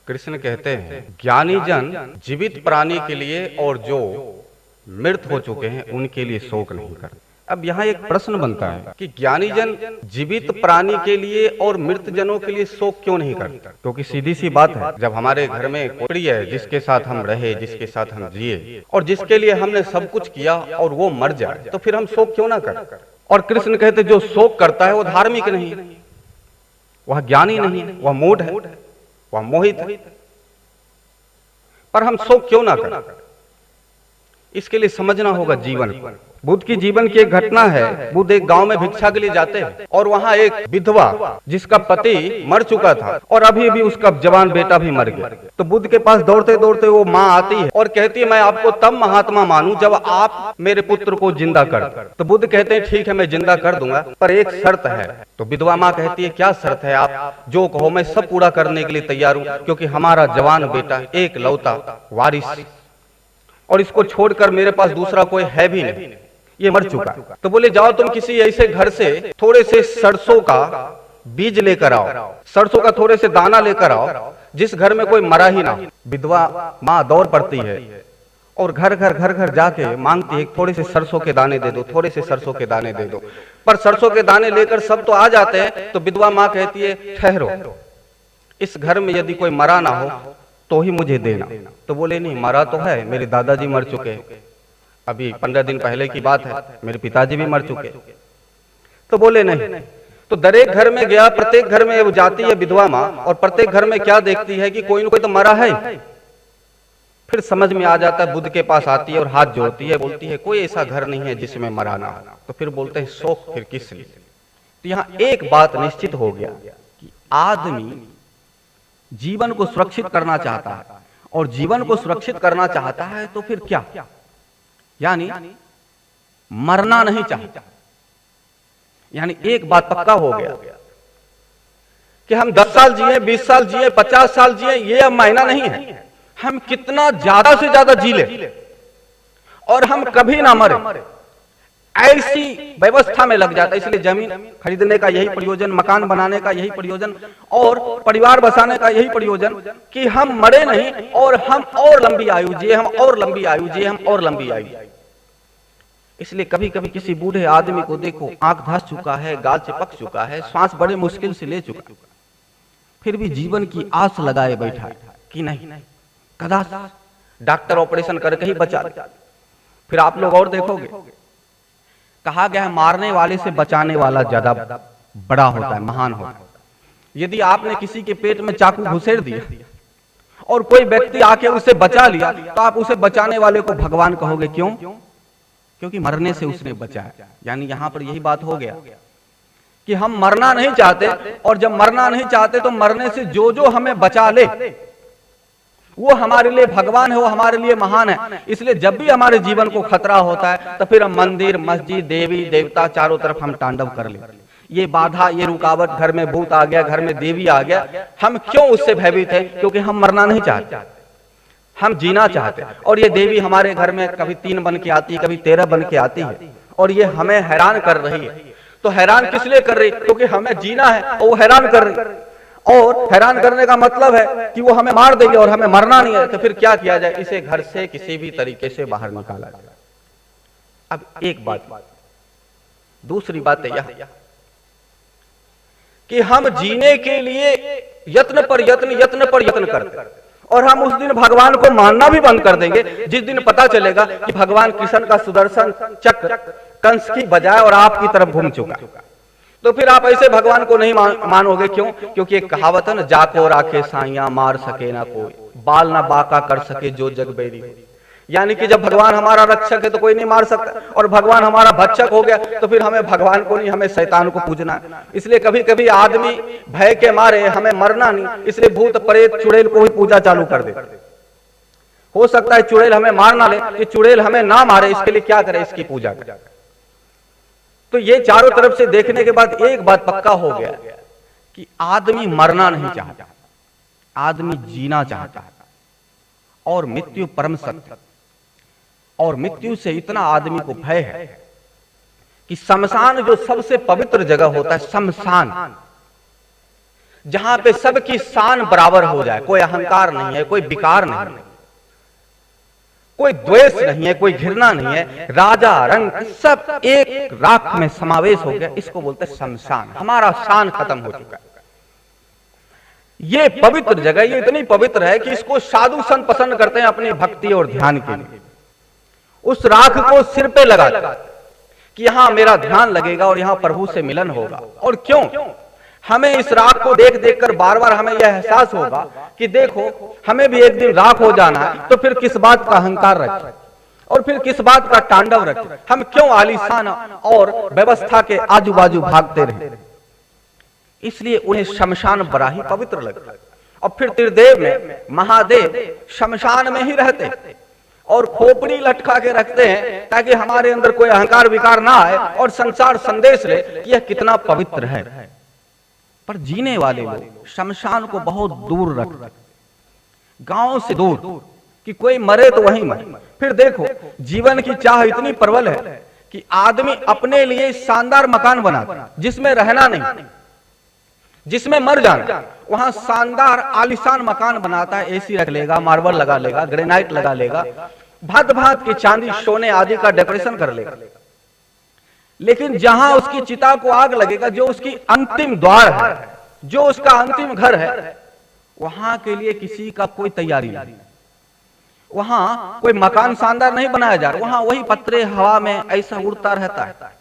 कृष्ण कहते हैं ज्ञानी जन जीवित प्राणी के लिए और जो मृत हो चुके हैं उनके लिए शोक नहीं करते। अब यहाँ एक प्रश्न बनता है कि ज्ञानी जन जीवित प्राणी के लिए और मृत जनों के लिए शोक क्यों नहीं करते? क्योंकि सीधी सी बात है, जब हमारे घर में कोई है जिसके साथ हम रहे, जिसके साथ हम जिए और जिसके लिए हमने सब कुछ किया और वो मर जाए तो फिर हम शोक क्यों ना करें? और कृष्ण कहते जो शोक करता है वो धार्मिक नहीं है, वह ज्ञानी नहीं है, वह मूढ़ है, वह मोहित है। पर हम शोक क्यों ना करें? इसके लिए समझना होगा जीवन को। बुद्ध की जीवन की एक घटना है। बुद्ध एक गांव में भिक्षा के लिए जाते हैं और वहां एक विधवा जिसका पति मर चुका था और अभी भी उसका जवान बेटा भी मर गया, तो बुद्ध के पास दौड़ते दौड़ते वो माँ आती है और कहती है मैं आपको तब महात्मा मानूं जब आप मेरे पुत्र को जिंदा कर। तो बुद्ध कहते हैं ठीक है मैं जिंदा कर दूंगा, पर एक शर्त है। तो विधवा माँ कहती है क्या शर्त है? आप जो कहो मैं सब पूरा करने के लिए तैयार हूं, क्योंकि हमारा जवान बेटा एक लौता वारिस और इसको छोड़कर मेरे पास दूसरा कोई है भी नहीं, ये मर चुका। तो बोले जाओ तुम किसी ऐसे घर से थोड़े से सरसों का बीज लेकर आओ, सरसों का थोड़े से दाना लेकर आओ जिस घर में कोई मरा ही ना। विधवा माँ दौड़ पड़ती है और घर घर जाके मांगती है थोड़े से सरसों के दाने दे दो, थोड़े से सरसों के दाने दे दो। पर सरसों के दाने लेकर सब तो आ जाते हैं, तो विधवा माँ कहती है ठहरो, इस घर में यदि कोई मरा ना हो तो ही मुझे देना। तो बोले नहीं मरा तो है, मेरे दादाजी मर चुके, अभी 15 दिन पहले की बात है, मेरे पिताजी भी मर चुके। तो बोले नहीं। तो दरेक घर में गया, प्रत्येक घर में वो जाती है विधवा माँ और प्रत्येक घर में क्या देखती है कि कोई न कोई तो मरा है। फिर समझ में आ जाता है, बुद्ध के पास आती है और हाथ जोड़ती है, बोलती है कोई ऐसा घर नहीं है जिसमें मरा ना हो। तो फिर बोलते हैं शोक फिर किस लिए? तो यहाँ एक बात निश्चित हो गया कि आदमी जीवन को सुरक्षित करना चाहता है और जीवन को सुरक्षित करना चाहता है तो फिर क्या, यानी मरना नहीं चाहता। यानी एक बात पक्का हो गया कि हम 10 साल जिए, 20 साल जिए, 50 साल जिए, ये अब मायना नहीं है। हम कितना ज्यादा से ज्यादा जी ले और हम कभी ना मरे, ऐसी व्यवस्था में लग जाता है। इसलिए जमीन खरीदने का यही प्रयोजन, मकान बनाने का यही प्रयोजन और परिवार बसाने का यही प्रयोजन कि हम मरे नहीं और हम और लंबी आयु जिए, हम और लंबी आयु जिए, हम और लंबी आयु। इसलिए कभी कभी किसी बूढ़े आदमी को देखो, आंख धंस चुका है, गाल चिपक चुका है, सांस बड़े मुश्किल से ले चुका, फिर भी जीवन की आस लगाए बैठा है कि नहीं कदाच डॉक्टर ऑपरेशन करके ही बचा। फिर आप लोग और देखोगे, कहा गया है मारने वाले से बचाने वाला ज्यादा बड़ा होता है, महान होता है। यदि आपने किसी के पेट में चाकू घुसेड़ दिया और कोई व्यक्ति आके उसे बचा लिया तो आप उसे बचाने वाले को भगवान कहोगे। क्यों? क्योंकि मरने से उसने बचाया। यानी यहां पर यही बात हो गया कि हम मरना नहीं चाहते और जब मरना नहीं चाहते तो मरने से जो जो हमें बचा ले वो हमारे लिए भगवान है, वो हमारे लिए महान है। इसलिए जब भी हमारे जीवन को खतरा होता है तो फिर हम मंदिर, मस्जिद, देवी देवता चारों तरफ हम तांडव कर ले। ये बाधा, ये रुकावट, घर में भूत आ गया, घर में देवी आ गया, हम क्यों उससे भयभीत हैं? क्योंकि हम मरना नहीं चाहते, हम जीना चाहते। और ये देवी हमारे घर में कभी 3 बन के आती है, कभी 13 बन के आती है और ये हमें हैरान कर रही है। तो हैरान किस लिए कर रही? क्योंकि हमें जीना है और वो हैरान कर रही। और हैरान करने का मतलब है कि वो हमें मार देगी और हमें मरना नहीं है। तो फिर क्या किया जाए? इसे घर से किसी भी तरीके से बाहर निकाला जाए। अब एक बात, दूसरी बात है यह कि हम जीने के लिए यत्न पर यत्न करते और हम उस दिन भगवान को मानना भी बंद कर देंगे जिस दिन पता चलेगा कि भगवान कृष्ण का सुदर्शन चक्र कंस की बजाय और आपकी तरफ घूम चुका। तो फिर आप ऐसे भगवान को नहीं मानोगे। क्यों? क्योंकि एक कहावत है ना, जाको राखे साइया मार सके ना कोई, बाल ना बाका कर सके जो जग बेरी। यानी कि जब भगवान हमारा रक्षक है तो कोई नहीं मार सकता और भगवान हमारा भक्षक हो गया तो फिर हमें भगवान को नहीं, हमें शैतान को पूजना है। इसलिए कभी कभी आदमी भय के मारे, हमें मरना नहीं, इसलिए भूत प्रेत चुड़ैल को ही पूजा चालू कर दे। हो सकता है चुड़ैल हमें मार ना ले, कि चुड़ैल हमें ना मारे, इसके लिए क्या करे? इसकी पूजा करे। तो ये चारों तरफ से देखने के बाद एक बात पक्का हो गया कि आदमी मरना नहीं चाहता, आदमी जीना चाहता है। और मृत्यु परम सत्य, और मृत्यु से इतना आदमी को भय है कि शमशान जो सबसे पवित्र जगह होता है, शमशान जहां पे सबकी शान बराबर हो जाए, कोई अहंकार नहीं है, कोई विकार नहीं है, कोई द्वेष नहीं है, कोई घृणा नहीं है, राजा रंग सब एक राख में समावेश हो गया, इसको बोलते हैं शमशान। हमारा शान खत्म हो चुका है। ये पवित्र जगह, ये इतनी पवित्र है कि इसको साधु संत पसंद करते हैं अपनी भक्ति और ध्यान के लिए। उस राख को सिर पे लगाते कि यहां मेरा ध्यान लगेगा और यहां प्रभु से मिलन होगा। और क्यों? हमें इस राख को देख देख कर बार बार हमें यह एहसास होगा कि देखो हमें भी एक दिन राख हो जाना है, तो फिर किस बात का अहंकार रखें और फिर किस बात का तांडव रखें? हम क्यों आलीशान और व्यवस्था के आजू बाजू भागते रहे? इसलिए उन्हें शमशान बड़ा ही पवित्र लगता है। और फिर त्रिदेव में महादेव शमशान में ही रहते और खोपड़ी लटका के रखते हैं ताकि हमारे अंदर कोई अहंकार विकार ना आए और संसार संदेश ले कि यह कितना पवित्र है। पर जीने वाले लोग शमशान को बहुत दूर रखते, गांव से दूर, कि कोई मरे तो वहीं मरे। फिर देखो जीवन की चाह इतनी प्रबल है कि आदमी अपने लिए शानदार मकान बनाता जिसमें रहना नहीं, जिसमें मर जाना, वहां शानदार आलीशान मकान बनाता है। एसी रख लेगा, मार्बल लगा लेगा, ग्रेनाइट लगा लेगा, भात भात की चांदी सोने आदि का डेकोरेशन कर लेगा। लेकिन जहां उसकी चिता को आग लगेगा, जो उसकी अंतिम द्वार है, जो उसका अंतिम घर है, वहां के लिए किसी का कोई तैयारी नहीं, वहां कोई मकान शानदार नहीं बनाया जा रहा, वहां वही पत्रे हवा में ऐसा उड़ता रहता है।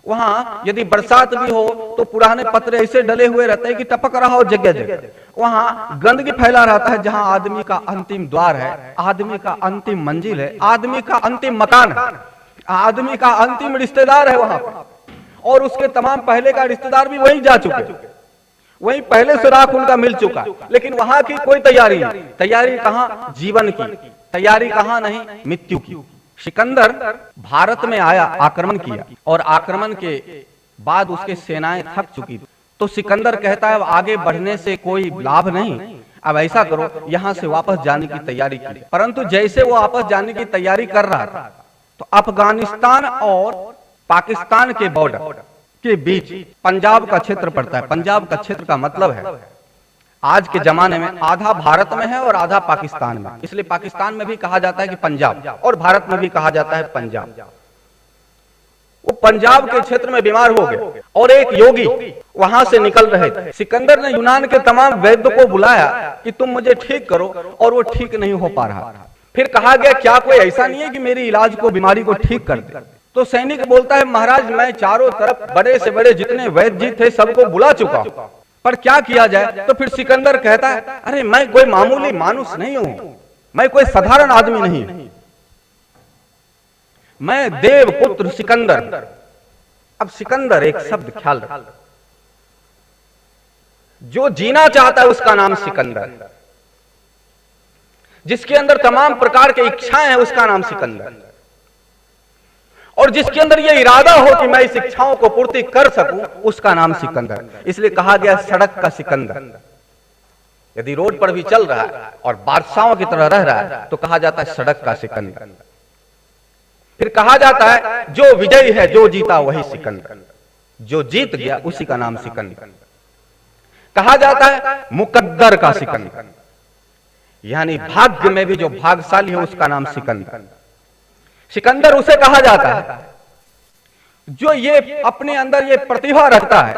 वहां यदि बरसात भी हो तो पुराने पत्रे ऐसे डले हुए रहते हैं कि टपक रहा हो जगह जगह। वहां गंदगी फैला रहता है जहां आदमी का अंतिम द्वार है, आदमी का अंतिम मंजिल है, आदमी का अंतिम मकान है, आदमी का अंतिम रिश्तेदार है वहां पर। और उसके तमाम पहले का रिश्तेदार भी वहीं जा चुके, वहीं पहले से राख उनका मिल चुका। लेकिन वहां की कोई तैयारी नहीं। तैयारी कहां? जीवन की तैयारी कहां? नहीं, मृत्यु की। सिकंदर भारत में आया, आक्रमण किया और आक्रमण के बाद उसके सेनाएं थक चुकी थी। तो सिकंदर कहता है अब आगे बढ़ने से कोई लाभ नहीं, अब ऐसा करो यहां से वापस जाने की तैयारी की। परंतु जैसे वो वापस जाने की तैयारी कर रहा था तो अफगानिस्तान और पाकिस्तान के बॉर्डर के बीच पंजाब का क्षेत्र पड़ता है। पंजाब का क्षेत्र का मतलब है आज के जमाने में आधा भारत में है और आधा पाकिस्तान में, इसलिए पाकिस्तान में भी कहा जाता है कि पंजाब और भारत में भी कहा जाता है पंजाब। वो पंजाब के क्षेत्र में बीमार हो गए और एक योगी वहां से निकल रहे थे। सिकंदर ने यूनान के तमाम वैद्य को बुलाया कि तुम मुझे ठीक करो, और वो ठीक नहीं हो पा रहा। फिर कहा गया क्या कोई ऐसा नहीं है कि मेरी इलाज को, बीमारी को ठीक कर दे? तो सैनिक बोलता है महाराज मैं चारों तरफ बड़े से बड़े जितने वैद्य थे सबको बुला चुका हूं, पर क्या किया जाए? तो फिर सिकंदर कहता है अरे मैं कोई मामूली मानुष नहीं हूं, मैं कोई साधारण आदमी नहीं, मैं देव पुत्र सिकंदर। अब सिकंदर एक शब्द ख्याल रख, जो जीना चाहता है उसका नाम सिकंदर, जिसके अंदर तमाम प्रकार की इच्छाएं हैं उसका नाम सिकंदर, और जिसके अंदर यह इरादा हो कि मैं इस इच्छाओं को पूर्ति कर सकूं उसका नाम सिकंदर। इसलिए कहा गया सड़क का सिकंदर। यदि रोड पर भी चल रहा है और बादशाहों की तरह रह रहा है तो कहा जाता है सड़क का सिकंदर। फिर कहा जाता है जो विजयी है, जो जीता वही सिकंदर, जो जीत गया उसी का नाम सिकंदर। कहा जाता है मुकद्दर का सिकंदर, यानी भाग्य में भी जो भाग्यशाली है उसका नाम सिकंदर। सिकंदर उसे कहा जाता है जो ये अपने अंदर ये प्रतिभा रखता है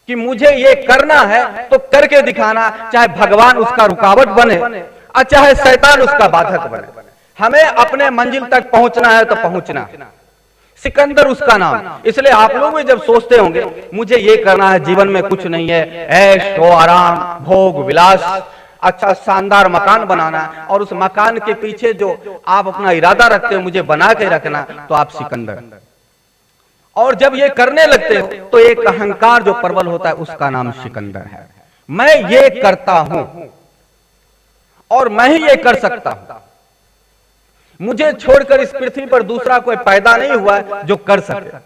कि मुझे ये करना है तो करके दिखाना, चाहे भगवान उसका रुकावट बने और चाहे शैतान उसका बाधक बने, हमें अपने मंजिल तक पहुंचना है तो पहुंचना। सिकंदर उसका नाम। इसलिए आप लोग भी जब सोचते होंगे मुझे ये करना है, जीवन में कुछ नहीं है, ऐश हो आराम, भोग विलास, अच्छा शानदार मकान बनाना, और उस मकान के पीछे जो आप अपना इरादा रखते हो मुझे बना के रखना, तो आप सिकंदर। और जब ये करने लगते हो तो एक अहंकार जो प्रबल होता है उसका नाम सिकंदर है। मैं ये करता हूं और मैं ही ये कर सकता हूं, मुझे छोड़कर इस पृथ्वी पर दूसरा कोई पैदा नहीं हुआ है जो कर सके।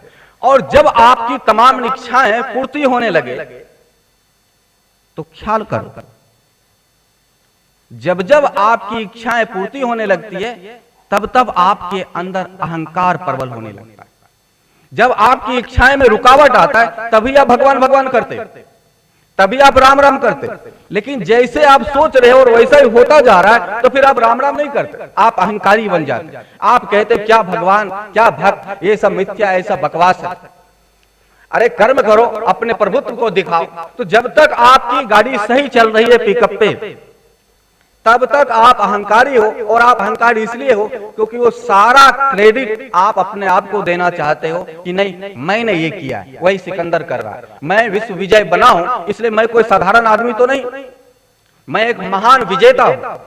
और जब आपकी तमाम इच्छाएं पूर्ति होने लगे तो ख्याल करो, जब जब आपकी इच्छाएं पूर्ति होने लगती है तब तब आपके अंदर अहंकार प्रबल होने लगता है। जब आपकी इच्छाएं में रुकावट आता है तभी आप भगवान भगवान करते, तभी आप राम राम करते। लेकिन जैसे आप सोच रहे हो और वैसा ही होता जा रहा है तो फिर आप राम राम नहीं करते, आप अहंकारी बन जाते। आप कहते क्या भगवान क्या भक्त, ये सब मिथ्या, ऐसा बकवास है। अरे कर्म करो, अपने प्रभुत्व को दिखाओ। तो जब तक आपकी गाड़ी सही चल रही है पिकअप पे, तब तक आप अहंकारी हो। और आप अहंकारी इसलिए हो क्योंकि वो सारा क्रेडिट आप अपने आप को देना चाहते हो कि नहीं मैंने ये किया है, वही सिकंदर कर रहा है, मैं विश्व विजय बना हूं, इसलिए मैं कोई साधारण आदमी तो नहीं, मैं एक महान विजेता हूं।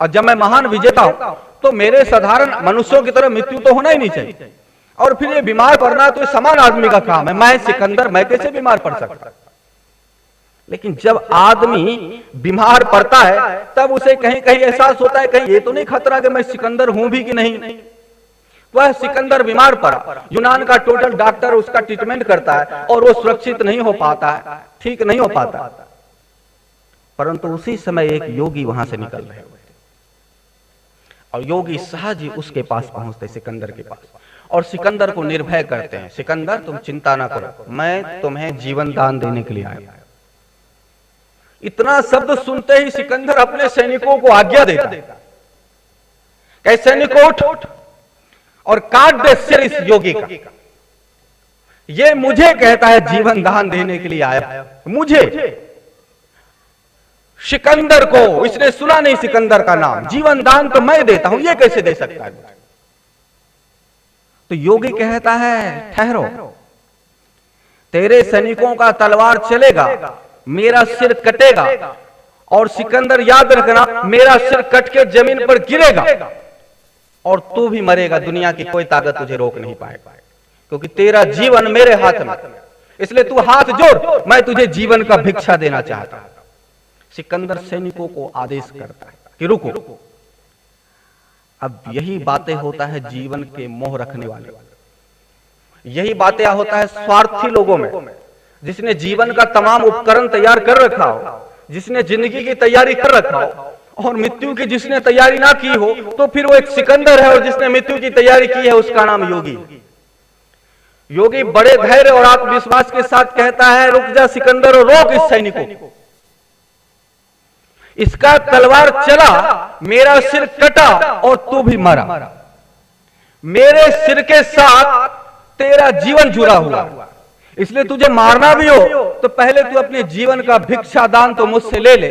और जब मैं महान विजेता हूं तो मेरे साधारण मनुष्यों की तरह मृत्यु तो होना ही नहीं चाहिए। और फिर ये बीमार पड़ना तो समान आदमी का काम है, मैं सिकंदर, मैं कैसे बीमार पड़ सकता। लेकिन जब आदमी बीमार पड़ता है तब उसे कहीं कहीं एहसास होता है कहीं ये तो नहीं खतरा कि मैं सिकंदर हूं भी कि नहीं। वह सिकंदर बीमार पड़ा, यूनान का टोटल डॉक्टर उसका ट्रीटमेंट करता है और वो सुरक्षित नहीं हो पाता है, ठीक नहीं हो पाता। परंतु उसी समय एक योगी वहां से निकल रहे होते और योगी सहज ही उसके पास पहुंचते, सिकंदर के पास, और सिकंदर को निर्भय करते हैं, सिकंदर तुम चिंता ना करो, मैं तुम्हें जीवन दान देने के लिए आया। इतना शब्द सुनते ही सिकंदर अपने सैनिकों को आज्ञा देता, कहे सैनिकों उठ और काट दे सिर इस योगी का। ये मुझे कहता है जीवन दान देने के लिए आया, मुझे सिकंदर को, इसने सुना नहीं सिकंदर का नाम, जीवन दान तो मैं देता हूं, ये कैसे दे सकता है। तो योगी कहता है ठहरो, तेरे सैनिकों का तलवार चलेगा, मेरा सिर कटेगा, और सिकंदर याद रखना मेरा सिर कट के जमीन पर गिरेगा और तू भी मरेगा, दुनिया की कोई ताकत तुझे रोक नहीं पाएगा, क्योंकि तेरा जीवन मेरे हाथ में, इसलिए तू हाथ जोड़, मैं तुझे जीवन का भिक्षा देना चाहता हूं। सिकंदर सैनिकों को आदेश करता है कि रुको। अब यही बातें होता है जीवन के मोह रखने वाले, यही बातें होता है स्वार्थी लोगों में, जिसने जीवन का तमाम उपकरण तैयार कर रखा हो, जिसने जिंदगी की तैयारी कर रखा हो, और मृत्यु की जिसने तैयारी ना की हो तो फिर वो एक सिकंदर है, और जिसने मृत्यु की तैयारी की है उसका नाम योगी। योगी बड़े धैर्य और आत्मविश्वास के साथ कहता है रुक जा सिकंदर और रोक इस सैनिक को, इसका तलवार चला, मेरा सिर कटा और तू भी मरा, मेरे सिर के साथ तेरा जीवन जुड़ा हुआ, इसलिए तुझे मारना भी हो तो पहले तू अपने जीवन का भिक्षा दान तो मुझसे ले ले,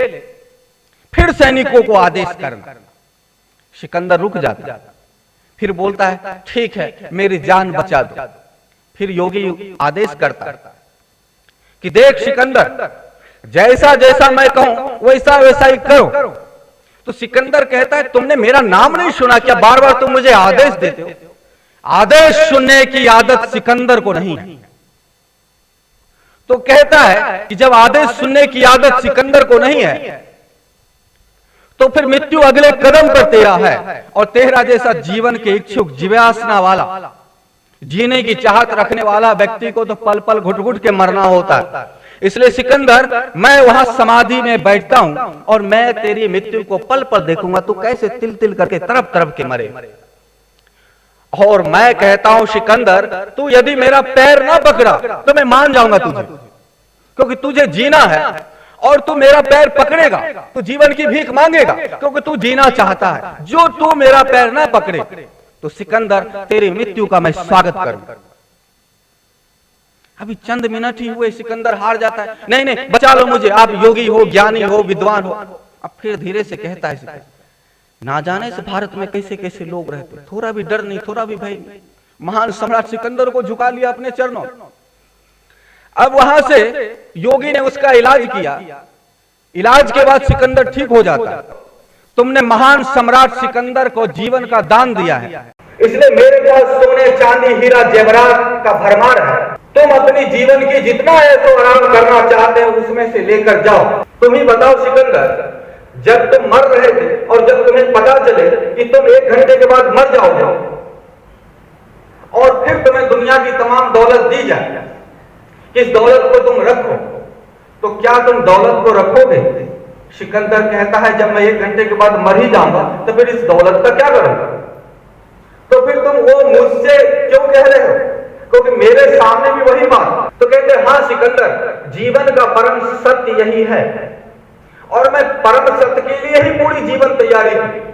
फिर सैनिकों को आदेश करना। सिकंदर रुक जाता, फिर बोलता है ठीक है मेरी जान बचा दो। फिर योगी आदेश करता कि देख सिकंदर, जैसा जैसा मैं कहूं वैसा वैसा ही करो। तो सिकंदर कहता है तुमने मेरा नाम नहीं सुना क्या, बार बार तुम मुझे आदेश देते हो। आदेश सुनने की आदत सिकंदर को नहीं है। तो कहता है कि जब आदेश सुनने की आदत सिकंदर को नहीं है तो फिर मृत्यु अगले कदम पर तेरा है, और तेरा जैसा जीवन के इच्छुक, जिज्ञासा वाला, जीने की चाहत रखने वाला व्यक्ति को तो पल पल घुट घुट के मरना होता है। इसलिए सिकंदर मैं वहां समाधि में बैठता हूं और मैं तेरी मृत्यु को पल पल देखूंगा, तू कैसे तिल तिल करके तरफ तरफ के मरे। और मैं कहता हूं सिकंदर, तू यदि मेरा पैर ना पकड़ा तो मैं मान जाऊंगा तुझे, क्योंकि तुझे जीना है, और तू मेरा पैर पकड़ेगा तो जीवन की भीख मांगेगा, क्योंकि तू जीना चाहता है। जो तू मेरा पैर ना पकड़े तो सिकंदर तेरी मृत्यु का मैं स्वागत करूंगा। अभी चंद मिनट ही हुए, सिकंदर हार जाता है, नहीं नहीं बचा लो मुझे, आप योगी हो, ज्ञानी हो, विद्वान हो। अब फिर धीरे से कहता है, ना जाने से भारत में कैसे कैसे लोग रहते, थोड़ा भी डर नहीं, थोड़ा भी भय नहीं। महान सम्राट सिकंदर को झुका लिया अपने चरणों। अब वहां से योगी ने उसका इलाज किया, इलाज के बाद सिकंदर ठीक हो जाता। तुमने महान सम्राट सिकंदर को जीवन का दान दिया है, इसलिए मेरे पास सोने चांदी हीरा जेवरात का भरमार है। तुम अपनी जीवन की जितना है तो आराम करना चाहते हो उसमें से लेकर जाओ। तुम ही बताओ सिकंदर, जब तुम मर रहे थे और जब तुम्हें पता चले कि तुम 1 घंटे के बाद मर जाओगे और फिर तुम्हें दुनिया की तमाम दौलत दी जाए, इस दौलत को तुम रखो, तो क्या तुम दौलत को रखोगे? सिकंदर कहता है जब मैं 1 घंटे के बाद मर ही जाऊंगा तो फिर इस दौलत का क्या करूंगा? तो फिर तुम वो मुझसे क्यों कह रहे हो? क्योंकि मेरे सामने भी वही बात, तो कहते हाँ सिकंदर, जीवन का परम सत्य यही है और मैं परम सत्य के लिए ही पूरी जीवन तैयारी की।